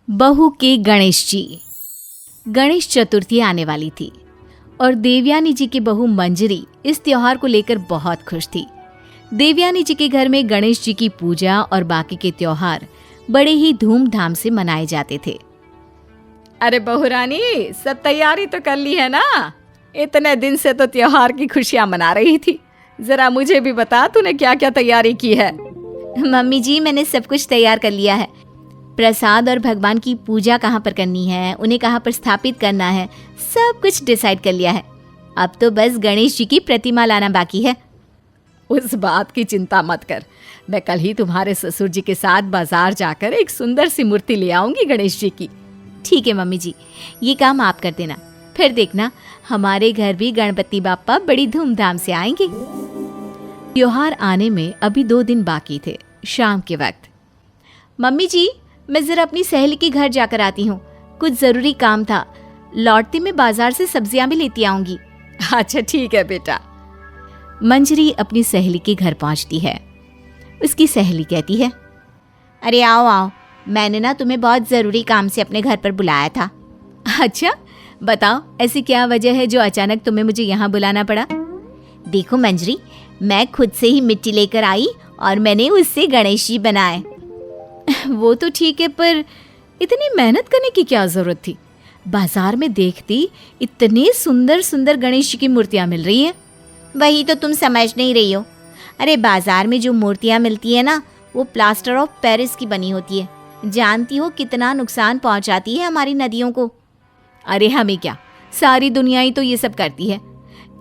बहू के गणेश जी। गणेश चतुर्थी आने वाली थी और देवयानी जी की बहू मंजरी इस त्योहार को लेकर बहुत खुश थी। देवयानी जी के घर में गणेश जी की पूजा और बाकी के त्योहार बड़े ही धूमधाम से मनाए जाते थे। अरे बहू रानी, सब तैयारी तो कर ली है ना? इतने दिन से तो त्योहार की खुशियां मना रही थी। जरा मुझे भी बता, तूने क्या क्या तैयारी की है? मम्मी जी, मैंने सब कुछ तैयार कर लिया है। प्रसाद और भगवान की पूजा कहाँ पर करनी है, उन्हें कहाँ पर स्थापित करना है, सब कुछ डिसाइड कर लिया है। अब तो बस गणेश जी की प्रतिमा लाना बाकी है। उस बात की चिंता मत कर, मैं कल ही तुम्हारे ससुर जी के साथ बाजार जाकर एक सुंदर सी मूर्ति ले आऊंगी गणेश जी की। ठीक है मम्मी जी, ये काम आप कर देना। फिर देखना, हमारे घर भी गणपति बाप्पा बड़ी धूमधाम से आएंगे। त्योहार आने में अभी 2 दिन बाकी थे। शाम के वक्त, मम्मी जी, मैं जरा अपनी सहेली के घर जाकर आती हूँ, कुछ जरूरी काम था। लौटते में बाजार से सब्जियां भी लेती आऊंगी। अच्छा ठीक है बेटा। मंजरी अपनी सहेली के घर पहुंचती है। उसकी सहेली कहती है, अरे आओ आओ, मैंने ना तुम्हें बहुत जरूरी काम से अपने घर पर बुलाया था। अच्छा बताओ, ऐसी क्या वजह है जो अचानक तुम्हें मुझे यहाँ बुलाना पड़ा? देखो मंजरी, मैं खुद से ही मिट्टी लेकर आई और मैंने उससे गणेश जी बनाए। वो तो ठीक है, पर इतनी मेहनत करने की क्या जरूरत थी? बाजार में देखती इतने सुंदर सुंदर गणेश जी की मूर्तियाँ मिल रही हैं। वही तो तुम समझ नहीं रही हो। अरे बाजार में जो मूर्तियाँ मिलती है ना, वो प्लास्टर ऑफ पेरिस की बनी होती है। जानती हो कितना नुकसान पहुंचाती है हमारी नदियों को। अरे हमें क्या, सारी दुनिया ही तो ये सब करती है।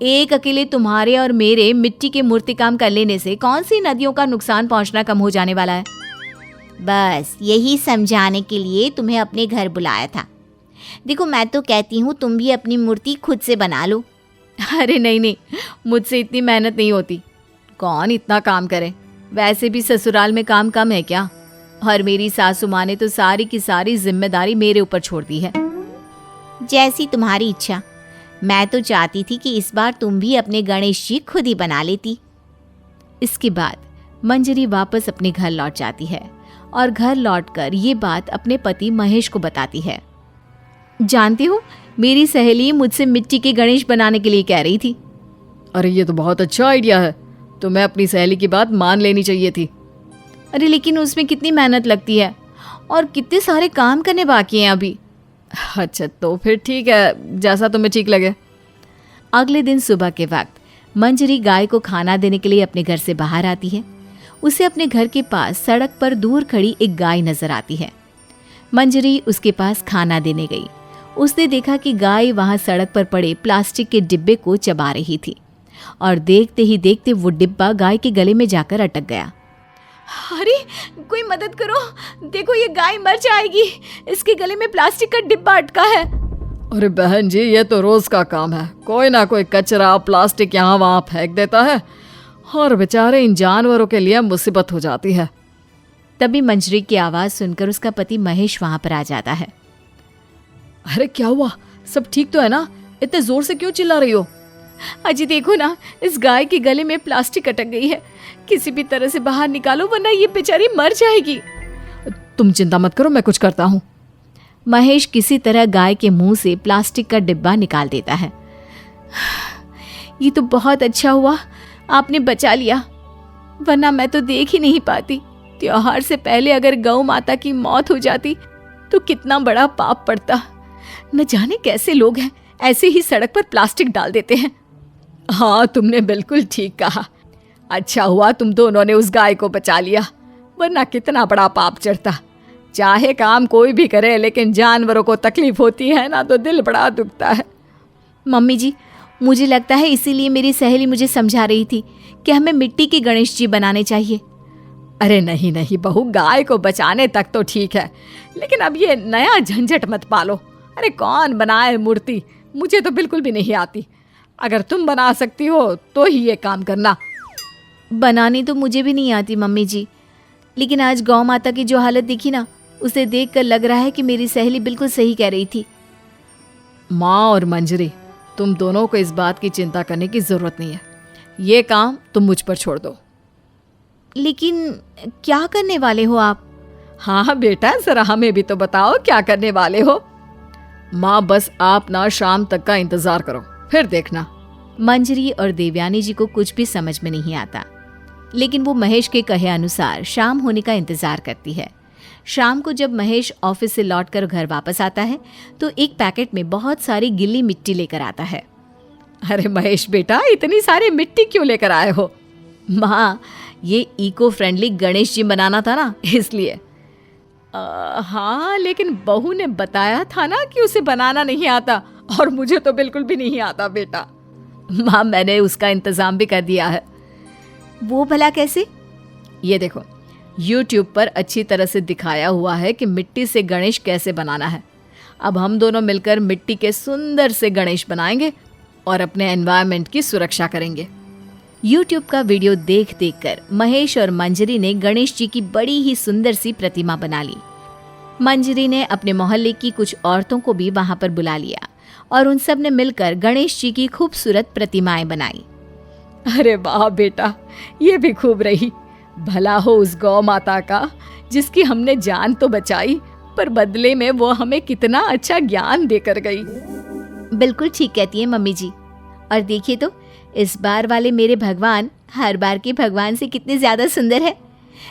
एक अकेले तुम्हारे और मेरे मिट्टी के मूर्ति काम कर लेने से कौन सी नदियों का नुकसान पहुंचना कम हो जाने वाला है? बस यही समझाने के लिए तुम्हें अपने घर बुलाया था। देखो, मैं तो कहती हूँ तुम भी अपनी मूर्ति खुद से बना लो। अरे नहीं नहीं, मुझसे इतनी मेहनत नहीं होती। कौन इतना काम करे? वैसे भी ससुराल में काम कम है क्या? और मेरी सासू माँ ने तो सारी की सारी जिम्मेदारी मेरे ऊपर छोड़ दी है। जैसी तुम्हारी इच्छा। मैं तो चाहती थी कि इस बार तुम भी अपने गणेश जी खुद ही बना लेती। इसके बाद मंजरी वापस अपने घर लौट जाती है और घर लौटकर ये बात अपने पति महेश को बताती है। जानती हो, मेरी सहेली मुझसे मिट्टी के गणेश बनाने के लिए कह रही थी। अरे ये तो बहुत अच्छा आइडिया है, तुम्हें अपनी सहेली की बात मान लेनी चाहिए थी। अरे लेकिन उसमें कितनी मेहनत लगती है और कितने सारे काम करने बाकी हैं अभी। अच्छा तो फिर ठीक है, जैसा तुम्हें ठीक लगे। अगले दिन सुबह के वक्त मंजरी गाय को खाना देने के लिए अपने घर से बाहर आती है। उसे अपने घर के पास सड़क पर दूर खड़ी एक गाय नजर आती है। मंजरी उसके पास खाना देने गई। उसने देखा कि गाय वहां सड़क पर पड़े प्लास्टिक के डिब्बे को चबा रही थी और देखते ही देखते वो डिब्बा गाय के गले में जाकर अटक गया। अरे कोई मदद करो, देखो ये गाय मर जाएगी, इसके गले में प्लास्टिक का डिब्बा अटका है। अरे बहन जी, ये तो रोज का काम है। कोई ना कोई कचरा प्लास्टिक यहाँ वहाँ फेंक देता है और बेचारे इन जानवरों के लिए मुसीबत हो जाती है। तभी मंजरी की आवाज सुनकर उसका पति महेश वहां पर आ जाता है। अरे क्या हुआ, सब ठीक तो है ना? इतने जोर से क्यों चिल्ला रही हो? अजी देखो ना, इस गाय के गले में प्लास्टिक अटक गई है। किसी भी तरह से बाहर निकालो, वरना ये बेचारी मर जाएगी। तुम चिंता मत करो, मैं कुछ करता हूँ। महेश किसी तरह गाय के मुंह से प्लास्टिक का डिब्बा निकाल देता है। ये तो बहुत अच्छा हुआ, आपने बचा लिया, वरना मैं तो देख ही नहीं पाती। त्योहार से पहले अगर गौ माता की मौत हो जाती तो कितना बड़ा पाप पड़ता। न जाने कैसे लोग हैं, ऐसे ही सड़क पर प्लास्टिक डाल देते हैं। हाँ, तुमने बिल्कुल ठीक कहा। अच्छा हुआ तुम दोनों ने उस गाय को बचा लिया, वरना कितना बड़ा पाप चढ़ता। चाहे काम कोई भी करे, लेकिन जानवरों को तकलीफ होती है ना, तो दिल बड़ा दुखता है। मम्मी जी, मुझे लगता है इसीलिए मेरी सहेली मुझे समझा रही थी कि हमें मिट्टी के गणेश जी बनाने चाहिए। अरे नहीं नहीं बहू, गाय को बचाने तक तो ठीक है, लेकिन अब ये नया झंझट मत पालो। अरे कौन बनाए मूर्ति, मुझे तो बिल्कुल भी नहीं आती। अगर तुम बना सकती हो तो ही ये काम करना। बनानी तो मुझे भी नहीं आती मम्मी जी, लेकिन आज गौ माता की जो हालत दिखी ना, उसे देखकर लग रहा है कि मेरी सहेली बिल्कुल सही कह रही थी। माँ और मंजरी, तुम दोनों को इस बात की चिंता करने की जरूरत नहीं है। ये काम तुम मुझ पर छोड़ दो। लेकिन क्या करने वाले हो आप? हाँ बेटा, जरा हमें भी तो बताओ क्या करने वाले हो। माँ बस आप ना शाम तक का इंतजार करो, फिर देखना। मंजरी और देवयानी जी को कुछ भी समझ में नहीं आता, लेकिन वो महेश के कहे अनुसार शाम होने का इंतजार करती है। शाम को जब महेश ऑफिस से लौटकर घर वापस आता है तो एक पैकेट में बहुत सारी गिल्ली मिट्टी लेकर आता है। अरे महेश बेटा, इतनी सारी मिट्टी क्यों लेकर आए हो? माँ, ये इको फ्रेंडली गणेश जी बनाना था ना, इसलिए। हाँ, लेकिन बहू ने बताया था ना कि उसे बनाना नहीं आता, और मुझे तो बिल्कुल भी नहीं आता बेटा। माँ, मैंने उसका इंतजाम भी कर दिया है। वो भला कैसे? ये देखो, YouTube पर अच्छी तरह से दिखाया हुआ है कि मिट्टी से गणेश कैसे बनाना है। अब हम दोनों मिलकर मिट्टी के सुंदर से गणेश बनाएंगे और अपने एनवायरनमेंट की सुरक्षा करेंगे। YouTube का वीडियो देख देख कर महेश और मंजरी ने गणेश जी की बड़ी ही सुंदर सी प्रतिमा बना ली। मंजरी ने अपने मोहल्ले की कुछ औरतों को भी वहां पर बुला लिया और उन सब ने मिलकर गणेश जी की खूबसूरत प्रतिमाएं बनाई। अरे वाह बेटा, ये भी खूब रही। भला हो उस गौ माता का, जिसकी हमने जान तो बचाई, पर बदले में वो हमें कितना अच्छा ज्ञान देकर गई। बिल्कुल ठीक कहती है मम्मी जी। और देखिए तो, इस बार वाले मेरे भगवान हर बार के भगवान से कितने ज्यादा सुंदर है।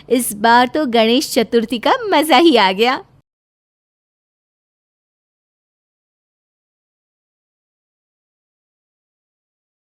इस बार तो गणेश चतुर्थी का मजा ही आ गया।